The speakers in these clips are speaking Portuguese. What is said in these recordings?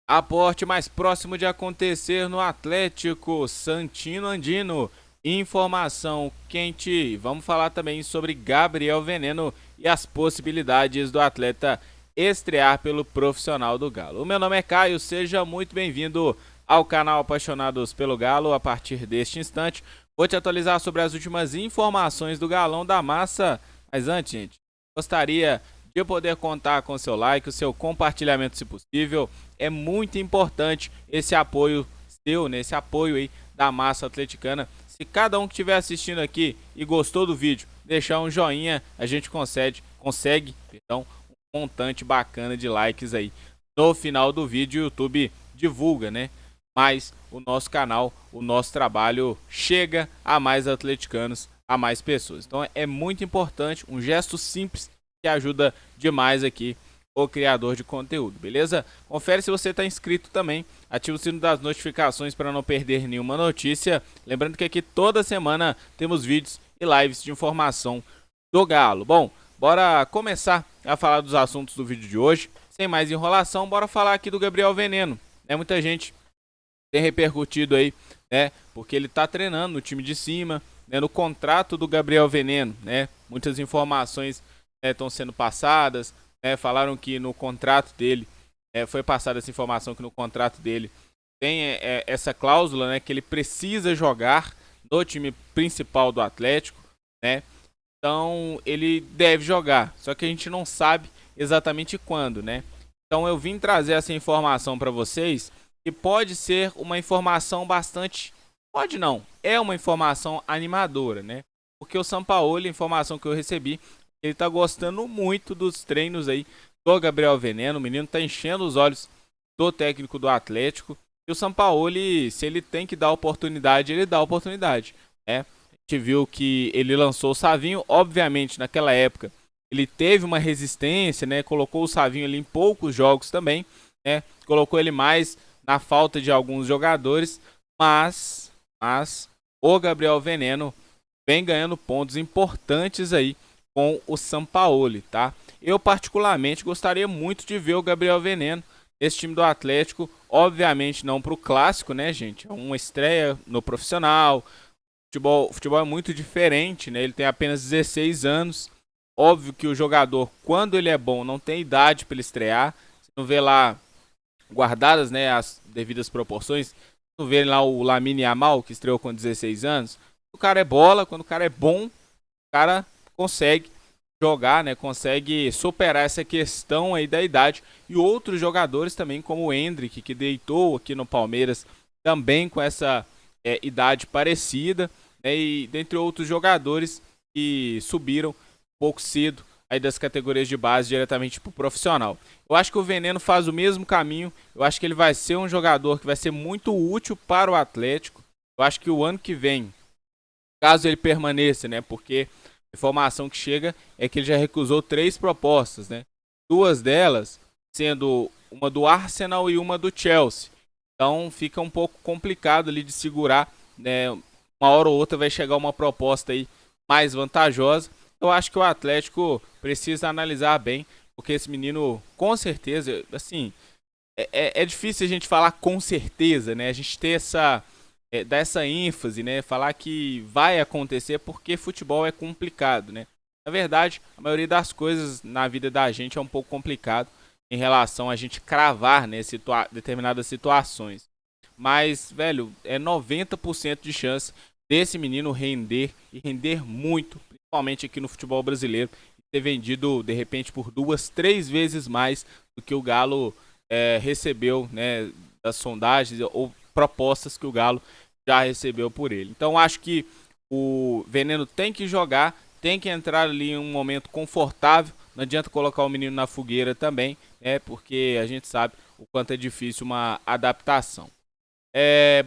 Aporte mais próximo de acontecer no Atlético Santino Andino. Informação quente. Vamos falar também sobre Gabriel Veneno e as possibilidades do atleta estrear pelo profissional do Galo. O meu nome é Caio, seja muito bem-vindo ao canal Apaixonados pelo Galo. A partir deste instante, vou te atualizar sobre as últimas informações do Galão da Massa. Mas antes, gente, gostaria de poder contar com seu like, o seu compartilhamento se possível. É muito importante esse apoio seu, né? Esse apoio aí da massa atleticana. Se cada um que estiver assistindo aqui e gostou do vídeo, deixar um joinha, a gente consegue um montante bacana de likes aí. No final do vídeo, o YouTube divulga, né? Mas o nosso canal, o nosso trabalho chega a mais atleticanos, a mais pessoas. Então é muito importante, um gesto simples que ajuda demais aqui o criador de conteúdo, beleza? Confere se você está inscrito também, ativa o sino das notificações para não perder nenhuma notícia. Lembrando que aqui toda semana temos vídeos e lives de informação do Galo. Bom, bora começar a falar dos assuntos do vídeo de hoje. Sem mais enrolação, bora falar aqui do Gabriel Veneno. Muita gente tem repercutido aí, né? Porque ele tá treinando no time de cima, né? No contrato do Gabriel Veneno, né? Muitas informações estão sendo passadas, né? Falaram que no contrato dele, foi passada essa informação que no contrato dele tem essa cláusula, né? Que ele precisa jogar no time principal do Atlético, né? Então ele deve jogar, só que a gente não sabe exatamente quando, né? Então eu vim trazer essa informação para vocês, que pode ser uma informação bastante... Pode não, é uma informação animadora, né? Porque o Sampaoli, a informação que eu recebi, ele tá gostando muito dos treinos aí do Gabriel Veneno. O menino tá enchendo os olhos do técnico do Atlético. E o Sampaoli, se ele tem que dar oportunidade, ele dá oportunidade, né? A gente viu que ele lançou o Savinho, obviamente naquela época ele teve uma resistência, né? Colocou o Savinho ali em poucos jogos também, né? Colocou ele mais na falta de alguns jogadores, mas o Gabriel Veneno vem ganhando pontos importantes aí com o Sampaoli, tá? Eu particularmente gostaria muito de ver o Gabriel Veneno nesse time do Atlético, obviamente não para o clássico, né, gente? É uma estreia no profissional. Futebol é muito diferente, né? Ele tem apenas 16 anos. Óbvio que o jogador, quando ele é bom, não tem idade para ele estrear. Você não vê lá, guardadas, né, as devidas proporções, não vê lá o Lamine Yamal, que estreou com 16 anos. O cara é bola, quando o cara é bom, o cara consegue jogar, né, consegue superar essa questão aí da idade. E outros jogadores também, como o Endrick, que deitou aqui no Palmeiras, também com essa idade parecida, né, e dentre outros jogadores que subiram um pouco cedo aí das categorias de base diretamente para o profissional. Eu acho que o Veneno faz o mesmo caminho. Eu acho que ele vai ser um jogador que vai ser muito útil para o Atlético. Eu acho que o ano que vem, caso ele permaneça, né, porque a informação que chega é que ele já recusou 3 propostas, né, 2 delas sendo uma do Arsenal e uma do Chelsea. Então fica um pouco complicado ali de segurar, né? Uma hora ou outra vai chegar uma proposta aí mais vantajosa. Eu acho que o Atlético precisa analisar bem, porque esse menino, com certeza, assim, é difícil a gente falar com certeza, né? A gente ter dar essa ênfase, né? Falar que vai acontecer, porque futebol é complicado, né? Na verdade, a maioria das coisas na vida da gente é um pouco complicado em relação a gente cravar, né, determinadas situações. Mas, velho, é 90% de chance desse menino render e render muito, principalmente aqui no futebol brasileiro, ser vendido de repente por 2, 3 vezes mais do que o Galo recebeu, né, das sondagens ou propostas que o Galo já recebeu por ele. Então acho que o Veneno tem que jogar, tem que entrar ali em um momento confortável. Não adianta colocar o menino na fogueira também, porque a gente sabe o quanto é difícil uma adaptação.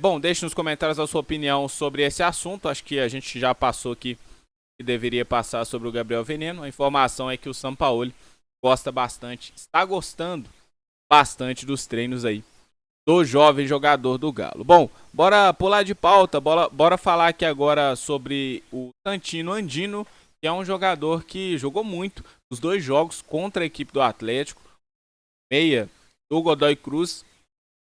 Bom, deixe nos comentários a sua opinião sobre esse assunto. Acho que a gente já passou aqui que deveria passar sobre o Gabriel Veneno. A informação é que o Sampaoli gosta bastante, está gostando bastante dos treinos aí do jovem jogador do Galo. Bom, bora pular de pauta, bora falar aqui agora sobre o Santino Andino, que é um jogador que jogou muito os 2 jogos contra a equipe do Atlético, meia do Godoy Cruz,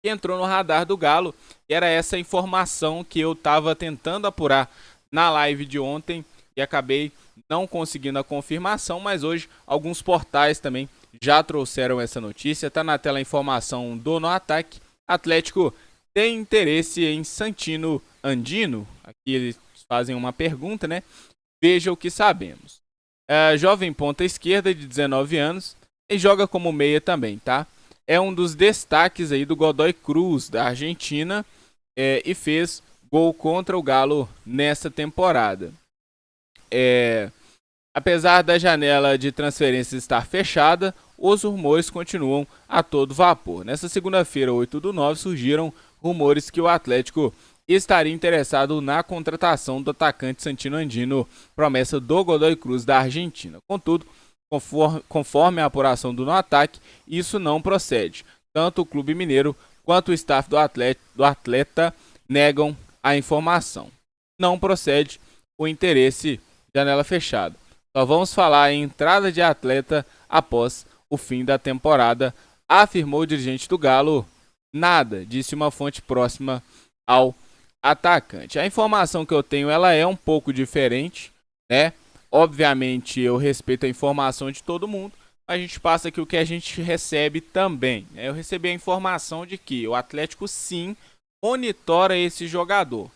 que entrou no radar do Galo. E era essa informação que eu estava tentando apurar na live de ontem e acabei não conseguindo a confirmação, mas hoje alguns portais também já trouxeram essa notícia. Está na tela a informação do No Ataque. Atlético tem interesse em Santino Andino. Aqui eles fazem uma pergunta, né? Veja o que sabemos. Jovem ponta esquerda de 19 anos e joga como meia também, tá? É um dos destaques aí do Godoy Cruz, da Argentina, e fez gol contra o Galo nessa temporada. Apesar da janela de transferências estar fechada, os rumores continuam a todo vapor. Nessa segunda-feira, 8/9, surgiram rumores que o Atlético estaria interessado na contratação do atacante Santino Andino, promessa do Godoy Cruz da Argentina. Contudo, conforme a apuração do No Ataque, isso não procede. Tanto o clube mineiro quanto o staff do atleta negam a informação. Não procede o interesse, janela fechada. Só vamos falar em entrada de atleta após o fim da temporada, afirmou o dirigente do Galo. Nada, disse uma fonte próxima ao atacante. A informação que eu tenho, ela é um pouco diferente, né? Obviamente eu respeito a informação de todo mundo, mas a gente passa aqui o que a gente recebe também. Eu recebi a informação de que o Atlético sim monitora esse jogador.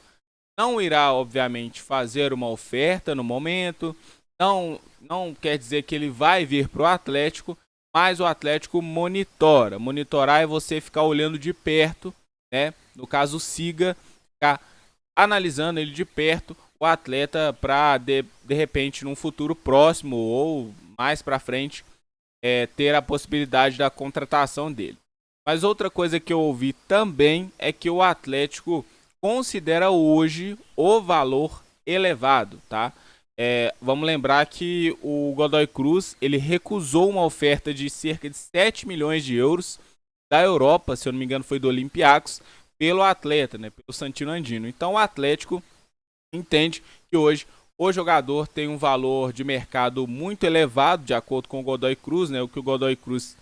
Não irá, obviamente, fazer uma oferta no momento, não quer dizer que ele vai vir para o Atlético, mas o Atlético monitora. Monitorar é você ficar olhando de perto, né? No caso, siga, ficar analisando ele de perto, o atleta, para de repente, num futuro próximo ou mais para frente, ter a possibilidade da contratação dele. Mas outra coisa que eu ouvi também é que o Atlético considera hoje o valor elevado, tá? Vamos lembrar que o Godoy Cruz ele recusou uma oferta de cerca de 7 milhões de euros da Europa, se eu não me engano foi do Olympiacos, pelo atleta, né, pelo Santino Andino. Então o Atlético entende que hoje o jogador tem um valor de mercado muito elevado, de acordo com o Godoy Cruz, né, o que o Godoy Cruz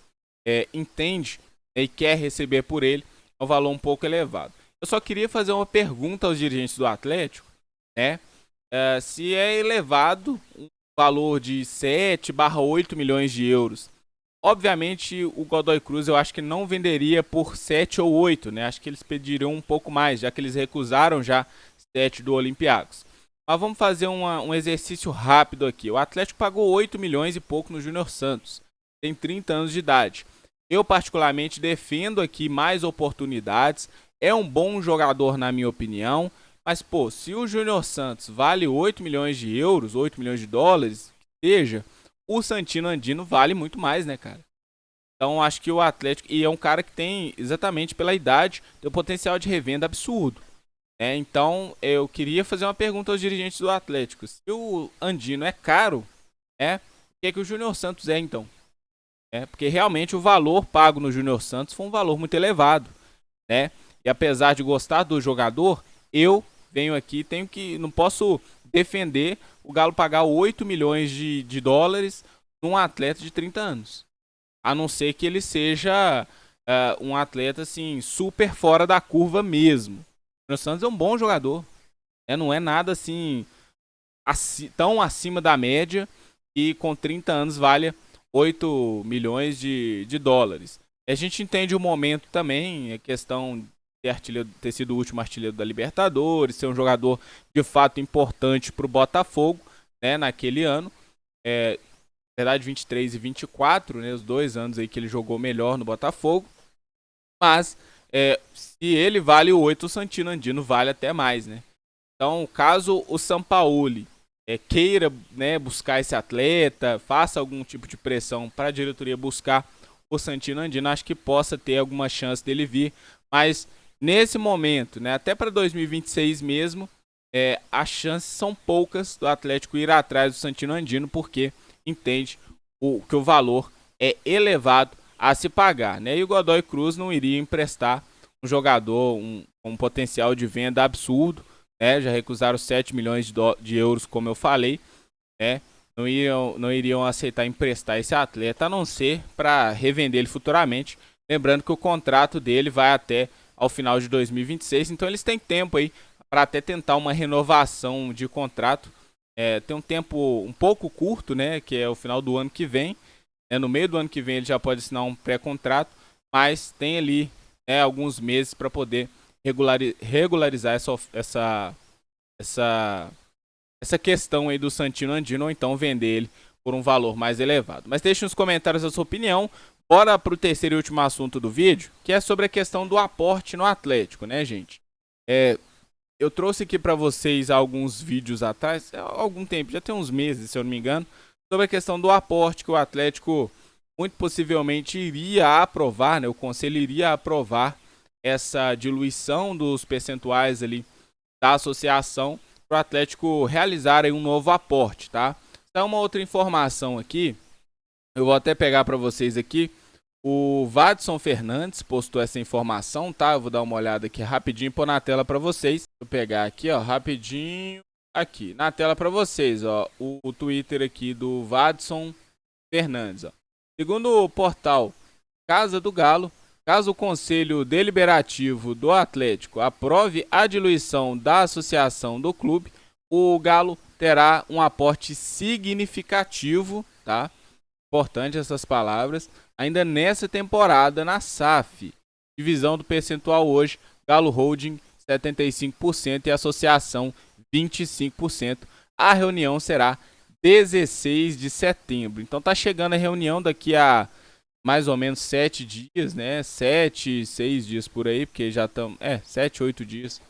entende, né, e quer receber por ele, é um valor um pouco elevado. Eu só queria fazer uma pergunta aos dirigentes do Atlético, né? Se é elevado um valor de 7/8 milhões de euros. Obviamente o Godoy Cruz eu acho que não venderia por 7 ou 8, né? Acho que eles pediriam um pouco mais, já que eles recusaram já 7 do Olympiacos. Mas vamos fazer um exercício rápido aqui. O Atlético pagou 8 milhões e pouco no Júnior Santos. Tem 30 anos de idade. Eu particularmente defendo aqui mais oportunidades. É um bom jogador na minha opinião. Mas, pô, se o Júnior Santos vale 8 milhões de euros, 8 milhões de dólares, seja, o Santino Andino vale muito mais, né, cara? Então, acho que o Atlético... E é um cara que tem, exatamente pela idade, tem um potencial de revenda absurdo. Então, eu queria fazer uma pergunta aos dirigentes do Atlético. Se o Andino é caro, o que é que o Júnior Santos é, então? Porque realmente o valor pago no Júnior Santos foi um valor muito elevado, né? E apesar de gostar do jogador, eu venho aqui, não posso defender o Galo pagar 8 milhões de dólares num atleta de 30 anos. A não ser que ele seja um atleta assim, super fora da curva mesmo. O Santos é um bom jogador. Não é nada assim tão acima da média e com 30 anos vale 8 milhões de dólares. A gente entende o momento também, a questão ter sido o último artilheiro da Libertadores, ser um jogador de fato importante para o Botafogo, né, naquele ano. Na verdade, 23 e 24, né, os 2 anos aí que ele jogou melhor no Botafogo. Mas, se ele vale 8, o Santino Andino vale até mais, né? Então, caso o Sampaoli queira, né, buscar esse atleta, faça algum tipo de pressão para a diretoria buscar o Santino Andino, acho que possa ter alguma chance dele vir, mas nesse momento, né, até para 2026 mesmo, as chances são poucas do Atlético ir atrás do Santino Andino, porque entende que o valor é elevado a se pagar, né? E o Godoy Cruz não iria emprestar um jogador com potencial de venda absurdo, né? Já recusaram 7 milhões de euros, como eu falei, né? Não iriam aceitar emprestar esse atleta, a não ser para revender ele futuramente, Lembrando que o contrato dele vai até ao final de 2026, então eles têm tempo aí para até tentar uma renovação de contrato. Tem um tempo um pouco curto, né, que é o final do ano que vem. No meio do ano que vem ele já pode assinar um pré-contrato, mas tem ali alguns meses para poder regularizar essa questão aí do Santino Andino, ou então vender ele por um valor mais elevado. Mas deixe nos comentários a sua opinião. Bora para o terceiro e último assunto do vídeo, que é sobre a questão do aporte no Atlético, né, gente? Eu trouxe aqui para vocês alguns vídeos atrás, há algum tempo, já tem uns meses, se eu não me engano, sobre a questão do aporte que o Atlético muito possivelmente iria aprovar, né? O conselho iria aprovar essa diluição dos percentuais ali da associação para o Atlético realizar aí um novo aporte, tá? Então, uma outra informação aqui, eu vou até pegar para vocês aqui. O Vadson Fernandes postou essa informação, tá? Eu vou dar uma olhada aqui rapidinho e pôr na tela para vocês. Vou pegar aqui, ó, rapidinho, aqui na tela para vocês, ó, o Twitter aqui do Vadson Fernandes, ó. Segundo o portal Casa do Galo, caso o Conselho Deliberativo do Atlético aprove a diluição da associação do clube, o Galo terá um aporte significativo, tá? Importante essas palavras, ainda nessa temporada na SAF. Divisão do percentual hoje, Galo Holding 75% e associação 25%. A reunião será 16 de setembro. Então tá chegando a reunião daqui a mais ou menos 7 dias, né? 7, 6 dias por aí, porque já estão... 7, 8 dias,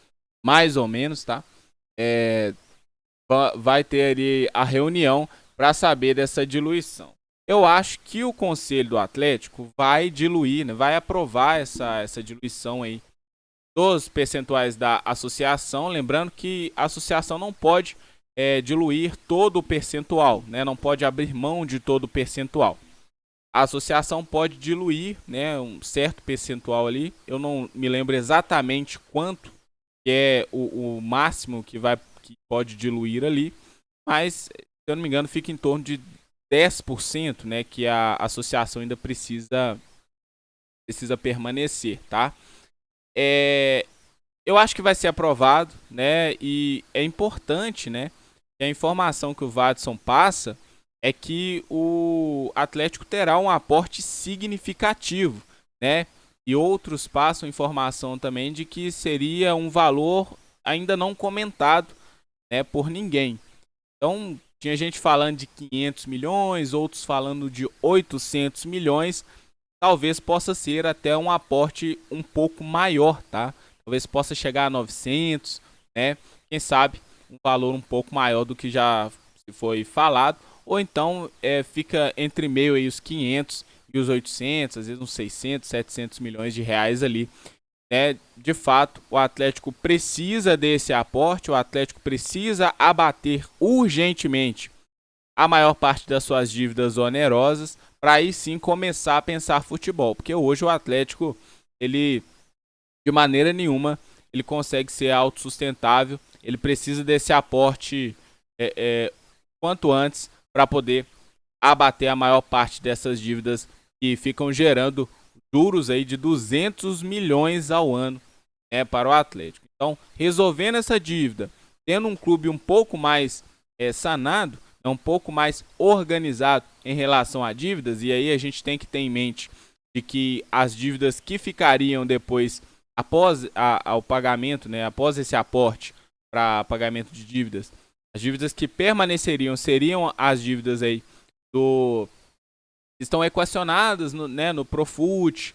mais ou menos, tá? Vai ter ali a reunião para saber dessa diluição. Eu acho que o Conselho do Atlético vai diluir, né? Vai aprovar essa diluição aí dos percentuais da associação. Lembrando que a associação não pode diluir todo o percentual, né? Não pode abrir mão de todo o percentual. A associação pode diluir, né, um certo percentual ali. Eu não me lembro exatamente quanto que é o máximo que pode diluir ali, mas, se eu não me engano, fica em torno de 10%, né, que a associação ainda precisa permanecer, tá? Eu acho que vai ser aprovado, né, e é importante, né, que a informação que o Vadson passa é que o Atlético terá um aporte significativo, né, e outros passam informação também de que seria um valor ainda não comentado, né, por ninguém. Então, tinha gente falando de 500 milhões, outros falando de 800 milhões. Talvez possa ser até um aporte um pouco maior, tá? Talvez possa chegar a 900, né? Quem sabe um valor um pouco maior do que já foi falado. Ou então fica entre meio aí os 500 e os 800, às vezes uns 600, 700 milhões de reais ali. De fato, o Atlético precisa desse aporte, o Atlético precisa abater urgentemente a maior parte das suas dívidas onerosas para aí sim começar a pensar futebol, porque hoje o Atlético, ele de maneira nenhuma ele consegue ser autossustentável, ele precisa desse aporte quanto antes para poder abater a maior parte dessas dívidas que ficam gerando juros aí de 200 milhões ao ano, para o Atlético. Então, resolvendo essa dívida, tendo um clube um pouco mais sanado, um pouco mais organizado em relação a dívidas, e aí a gente tem que ter em mente de que as dívidas que ficariam depois, após o pagamento, né, após esse aporte para pagamento de dívidas, as dívidas que permaneceriam seriam as dívidas aí estão equacionadas no Profut,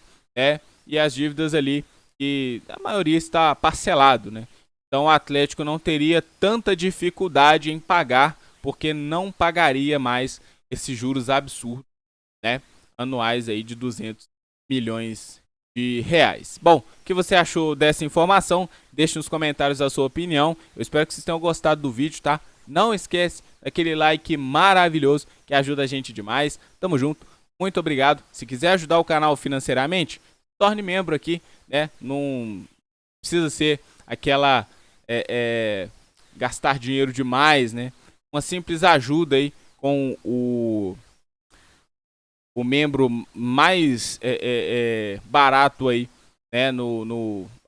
e as dívidas ali que a maioria está parcelado, né? Então o Atlético não teria tanta dificuldade em pagar, porque não pagaria mais esses juros absurdos, né, anuais aí de 200 milhões de reais. Bom, o que você achou dessa informação? Deixe nos comentários a sua opinião. Eu espero que vocês tenham gostado do vídeo, tá? Não esquece daquele like maravilhoso que ajuda a gente demais. Tamo junto. Muito obrigado. Se quiser ajudar o canal financeiramente, torne membro aqui, né? Não precisa ser aquela gastar dinheiro demais, né? Uma simples ajuda aí com o membro mais barato aí, né,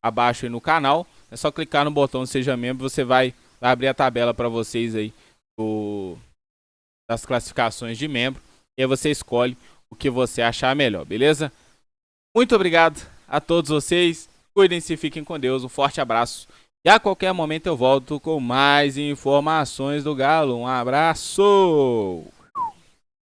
abaixo aí no canal. É só clicar no botão Seja Membro, você vai abrir a tabela para vocês aí das classificações de membro. E aí você escolhe o que você achar melhor, beleza? Muito obrigado a todos vocês. Cuidem-se, fiquem com Deus. Um forte abraço. E a qualquer momento eu volto com mais informações do Galo. Um abraço!